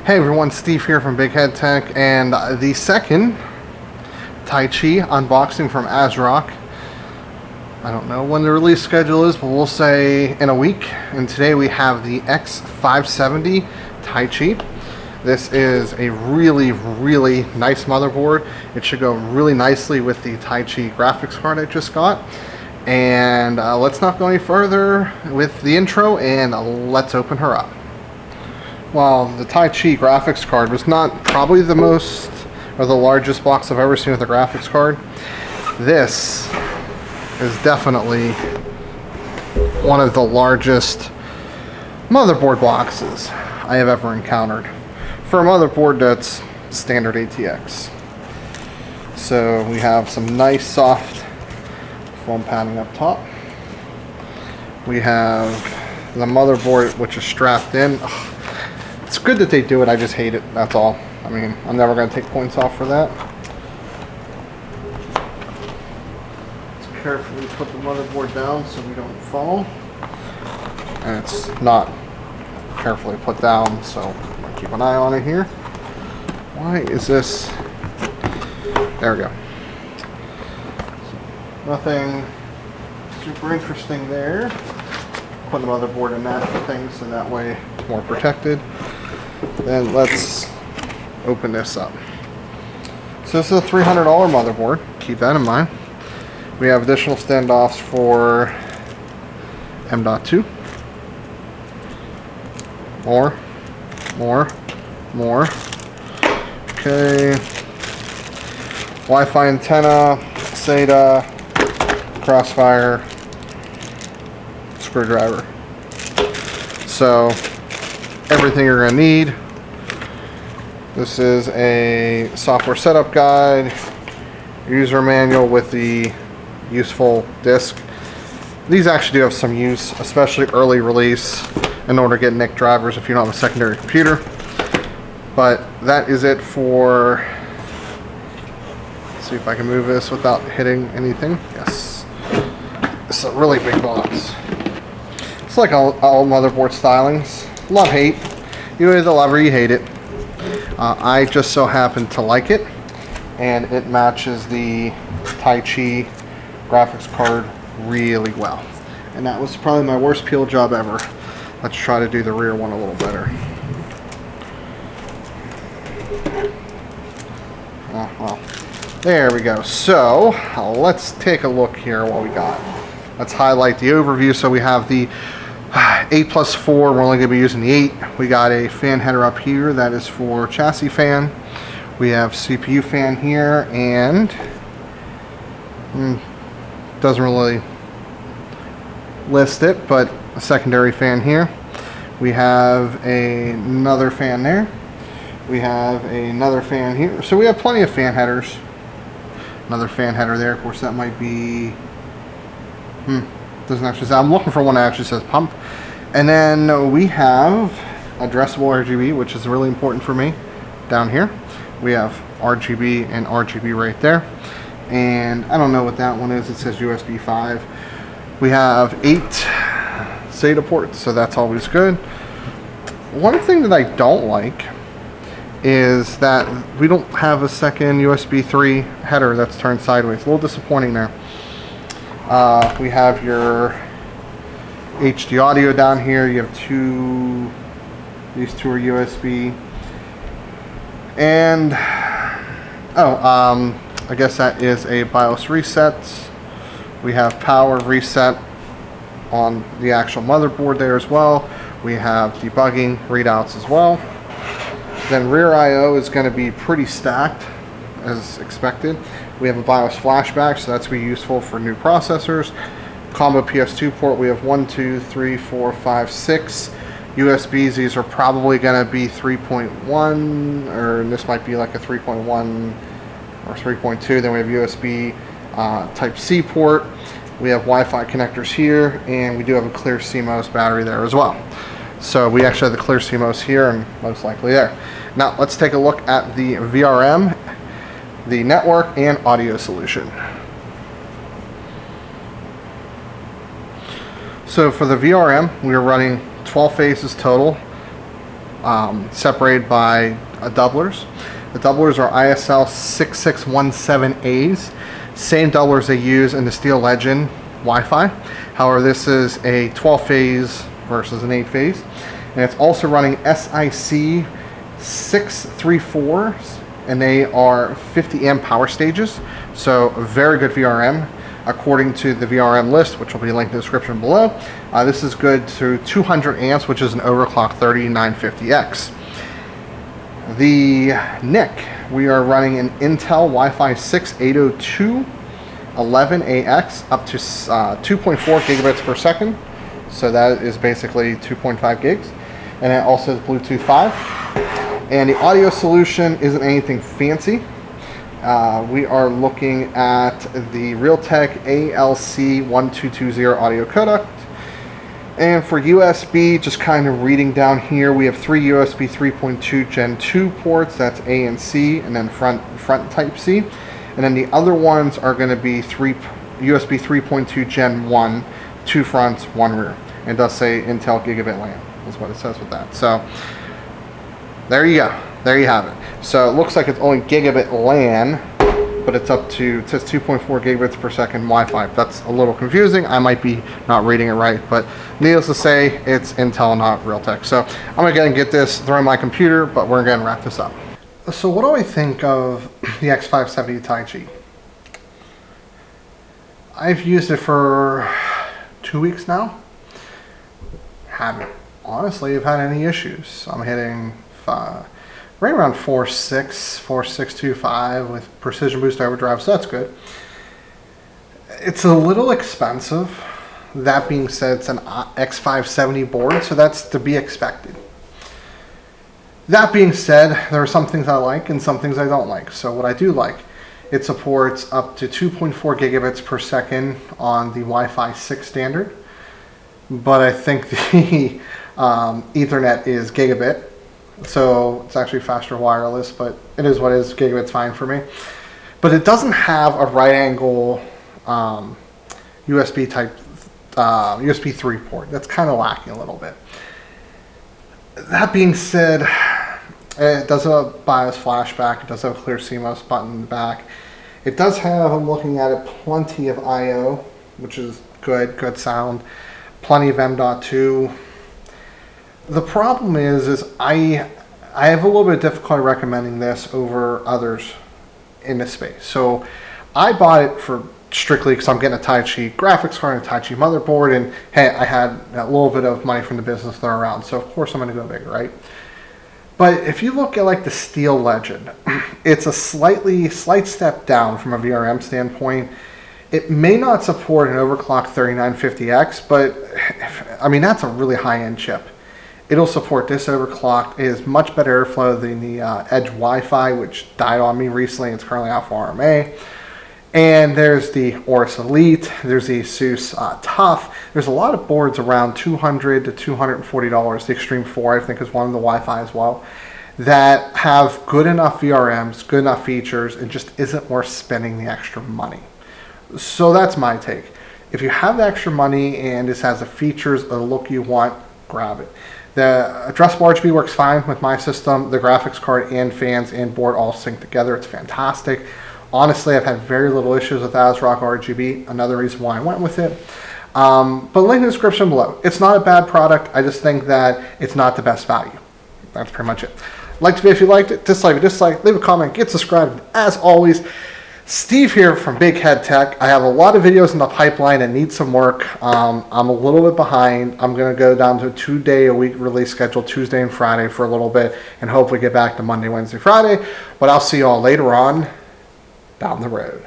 Hey everyone, Steve here from Big Head Tech, and the second Taichi unboxing from ASRock. I don't know when the release schedule is, but we'll say in a week. And today we have the X570 Taichi. This is a really nice motherboard. It should go really nicely with the Taichi graphics card I just got. And let's not go any further with the intro, and let's open her up. Well, the Taichi graphics card was not probably the most or the largest box I've ever seen with a graphics card. This is definitely one of the largest motherboard boxes I have ever encountered for a motherboard that's standard ATX. So we have some nice soft foam padding up top. We have the motherboard, which is strapped in. It's good that they do it, I just hate it, that's all. I mean, I'm never going to take points off for that. Let's carefully put the motherboard down so we don't fall. And it's not carefully put down, so I'm going to keep an eye on it here. Why is this? There we go. So, nothing super interesting there. Put the motherboard in that thing so that way it's more protected. Then let's open this up. So this is a $300 motherboard. Keep that in mind. We have additional standoffs for M.2. More. Okay. Wi-Fi antenna, SATA, crossfire, screwdriver. So everything you're going to need. This is a software setup guide, user manual with the useful disk. These actually do have some use, especially early release, in order to get NIC drivers if you don't have a secondary computer. But that is it for, let's see if I can move this without hitting anything. Yes. It's a really big box. It's like all motherboard stylings. Love, hate. You either love or you hate it. I just so happen to like it, and it matches the Taichi graphics card really well. And that was probably my worst peel job ever. Let's try to do the rear one a little better. Well, there we go. So let's take a look here what we got. Let's highlight the overview. So we have the 8+4, we're only going to be using the 8. We got a fan header up here, that is for chassis fan. We have CPU fan here, and doesn't really list it, but a secondary fan here. We have another fan there. We have another fan here. So we have plenty of fan headers. Another fan header there. Of course, that might be... doesn't actually say. I'm looking for one that actually says pump. And then we have addressable RGB, which is really important for me. Down here we have RGB and RGB right there. And I don't know what that one is. It says USB 5. We have 8 SATA ports, so that's always good. One thing that I don't like is that we don't have a second USB 3 header that's turned sideways. A little disappointing there. We have your HD audio down here. You have these two are USB. And I guess that is a BIOS reset. We have power reset on the actual motherboard there as well. We have debugging readouts as well. Then rear I/O is going to be pretty stacked as expected. We have a BIOS flashback, so that's going to be useful for new processors. Combo PS2 port, we have 1, 2, 3, 4, 5, 6 USBs. These are probably going to be 3.1, or this might be like a 3.1 or 3.2. Then we have USB Type C port. We have Wi-Fi connectors here, and we do have a clear CMOS battery there as well. So we actually have the clear CMOS here and most likely there. Now let's take a look at the VRM, the network, and audio solution. So for the VRM, we are running 12 phases total. separated by doublers. The doublers are ISL 6617As, same doublers they use in the Steel Legend Wi-Fi. However, this is a 12-phase versus an 8-phase. And it's also running SIC 634s, and they are 50 amp power stages. So very good VRM. According to the VRM list, which will be linked in the description below, this is good to 200 amps, which is an overclock 3950X. The NIC, we are running an Intel Wi-Fi 6 802.11ax up to 2.4 gigabits per second. So that is basically 2.5 gigs. And it also has Bluetooth 5. And the audio solution isn't anything fancy. We are looking at the Realtek ALC1220 audio codec. And for USB, just kind of reading down here, we have 3 USB 3.2 Gen 2 ports, that's A and C, and then front Type C. And then the other ones are going to be USB 3.2 Gen 1, 2 fronts, 1 rear. And it does say Intel Gigabit LAN, is what it says with that. So there you go. There you have it. So it looks like it's only Gigabit LAN, but it's up to, it says 2.4 gigabits per second Wi-Fi. That's a little confusing. I might be not reading it right, but needless to say, it's Intel, not Realtek. So I'm going to go and get this, throw in my computer, but we're going to wrap this up. So what do I think of the X570 Taichi? I've used it for 2 weeks now. Haven't honestly have had any issues. I'm hitting right around 4.6, 4.625 with precision boost overdrive, so that's good. It's a little expensive. That being said, it's an X570 board, so that's to be expected. That being said, there are some things I like and some things I don't like. So what I do like, it supports up to 2.4 gigabits per second on the Wi-Fi 6 standard, but I think the Ethernet is gigabit. So it's actually faster wireless, but it is what it is. Gigabit's fine for me. But it doesn't have a right angle USB type USB 3 port. That's kind of lacking a little bit. That being said, it does have a BIOS flashback. It does have a clear CMOS button in the back. It does have, I'm looking at it, plenty of I/O, which is good sound. Plenty of M.2. The problem is I have a little bit of difficulty recommending this over others in this space. So I bought it for strictly because I'm getting a Taichi graphics card and a Taichi motherboard, and hey, I had a little bit of money from the business thrown around, so of course I'm going to go bigger, right? But if you look at like the Steel Legend, it's a slight step down from a VRM standpoint. It may not support an overclock 3950X, but I mean that's a really high-end chip. It'll support this overclock. It has much better airflow than the Edge Wi-Fi, which died on me recently. It's currently out for RMA. And there's the Aorus Elite. There's the ASUS Tough. There's a lot of boards around $200 to $240. The Extreme 4, I think, is one of the Wi-Fi as well, that have good enough VRMs, good enough features. It just isn't worth spending the extra money. So that's my take. If you have the extra money and this has the features, the look you want, grab it. The addressable RGB works fine with my system. The graphics card and fans and board all sync together. It's fantastic. Honestly, I've had very little issues with ASRock RGB. Another reason why I went with it. But link in the description below. It's not a bad product. I just think that it's not the best value. That's pretty much it. Like the video if you liked it. Dislike if you dislike. Leave a comment. Get subscribed. As always, Steve here from Big Head Tech. I have a lot of videos in the pipeline and need some work. I'm a little bit behind. I'm going to go down to a 2-day-a-week release schedule, Tuesday and Friday for a little bit, and hopefully get back to Monday, Wednesday, Friday. But I'll see you all later on down the road.